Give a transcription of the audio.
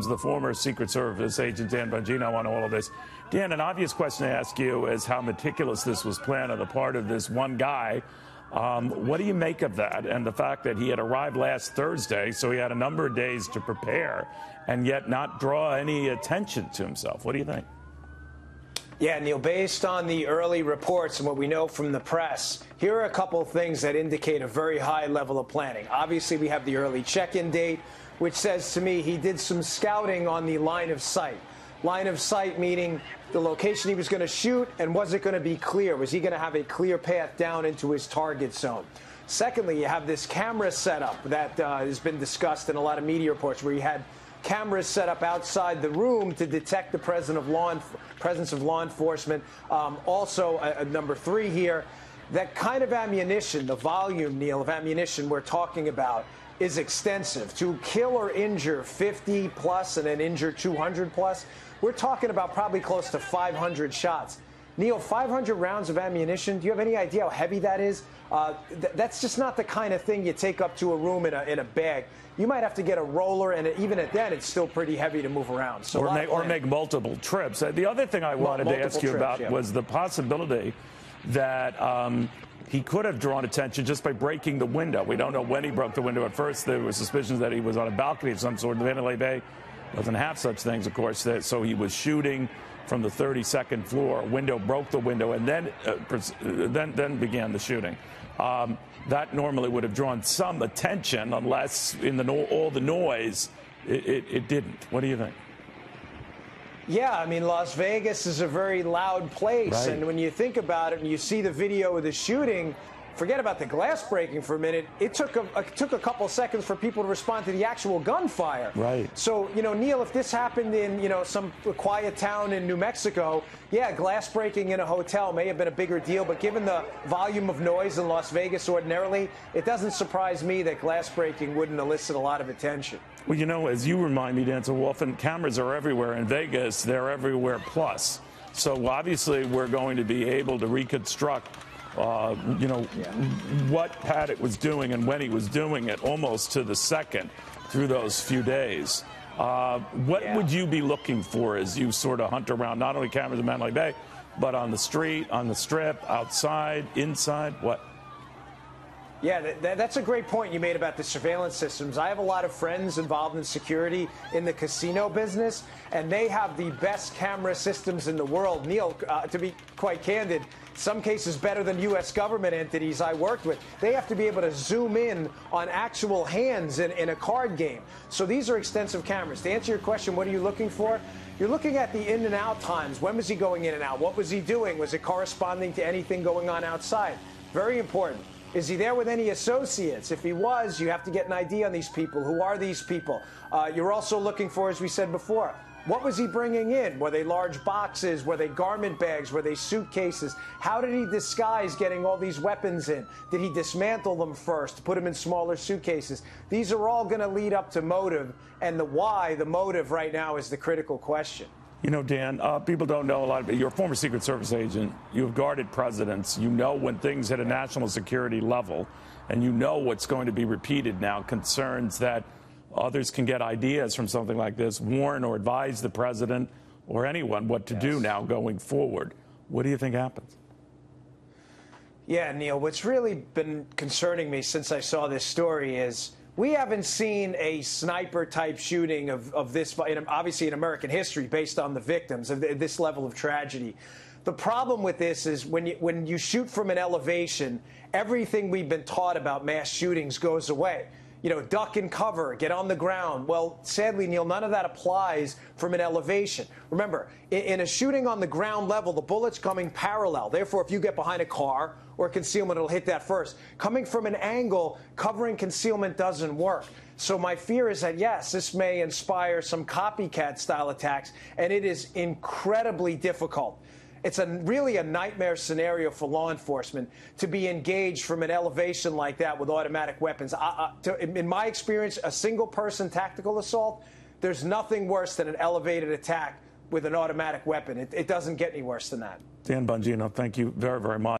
The former Secret Service agent Dan Bongino on all of this. Dan, an obvious question to ask you is how meticulous this was planned on the part of this one guy. What do you make of that and the fact that he had arrived last Thursday, so he had a number of days to prepare and yet not draw any attention to himself? What do you think? Yeah, Neil, based on the early reports and what we know from the press, here are a couple of things that indicate a very high level of planning. Obviously, we have the early check-in date, which says to me he did some scouting on the line of sight. Line of sight meaning the location he was going to shoot, and was it going to be clear? Was he going to have a clear path down into his target zone? Secondly, you have this camera setup that has been discussed in a lot of media reports where you had cameras set up outside the room to detect the presence of law enforcement. Also, number three here, that kind of ammunition, the volume, Neil, of ammunition we're talking about is extensive. To kill or injure 50 plus and then injure 200 plus, we're talking about probably close to 500 shots. Neil, 500 rounds of ammunition, do you have any idea how heavy that is? That's just not the kind of thing you take up to a room in a bag. You might have to get a roller, and even at that, it's still pretty heavy to move around. So or make multiple trips. The other thing I wanted to ask you about was the possibility that he could have drawn attention just by breaking the window. We don't know when he broke the window. At first, there were suspicions that he was on a balcony of some sort. The Mandalay Bay doesn't have such things, of course. So he was shooting from the 32nd floor. A window broke the window, and then began the shooting. That normally would have drawn some attention, unless in all the noise, it didn't. What do you think? Yeah, I mean, Las Vegas is a very loud place, right. And when you think about it and you see the video of the shooting, forget about the glass breaking for a minute. It took a couple seconds for people to respond to the actual gunfire. Right. So, Neil, if this happened in, some quiet town in New Mexico, yeah, glass breaking in a hotel may have been a bigger deal. But given the volume of noise in Las Vegas ordinarily, it doesn't surprise me that glass breaking wouldn't elicit a lot of attention. Well, as you remind me, Dan, so often cameras are everywhere. In Vegas, they're everywhere plus. So obviously we're going to be able to reconstruct what Paddock was doing and when he was doing it almost to the second through those few days. What would you be looking for as you sort of hunt around not only cameras in Mandalay Bay, but on the street, on the strip, outside, inside? What? Yeah, that's a great point you made about the surveillance systems. I have a lot of friends involved in security in the casino business, and they have the best camera systems in the world. Neil, to be quite candid, some cases better than U.S. government entities I worked with. They have to be able to zoom in on actual hands in a card game. So these are extensive cameras. To answer your question, what are you looking for? You're looking at the in and out times. When was he going in and out? What was he doing? Was it corresponding to anything going on outside? Very important. Is he there with any associates? If he was, you have to get an ID on these people. Who are these people? You're also looking for, as we said before, what was he bringing in? Were they large boxes? Were they garment bags? Were they suitcases? How did he disguise getting all these weapons in? Did he dismantle them first, put them in smaller suitcases? These are all going to lead up to motive, and the why, the motive right now is the critical question. Dan, people don't know a lot about it. You're a former Secret Service agent. You've guarded presidents. You know when things hit a national security level, and you know what's going to be repeated now, concerns that others can get ideas from something like this, warn or advise the president or anyone what to do now going forward. What do you think happens? Yeah, Neil, what's really been concerning me since I saw this story is we haven't seen a sniper-type shooting of this, obviously in American history, based on the victims of this level of tragedy. The problem with this is when you shoot from an elevation, everything we've been taught about mass shootings goes away. Duck and cover, get on the ground. Well, sadly, Neil, none of that applies from an elevation. Remember, in a shooting on the ground level, the bullet's coming parallel. Therefore, if you get behind a car or concealment, it'll hit that first. Coming from an angle, covering concealment doesn't work. So my fear is that, yes, this may inspire some copycat-style attacks, and it is incredibly difficult. It's really a nightmare scenario for law enforcement to be engaged from an elevation like that with automatic weapons. In my experience, a single-person tactical assault, there's nothing worse than an elevated attack with an automatic weapon. It doesn't get any worse than that. Dan Bongino, thank you very, very much.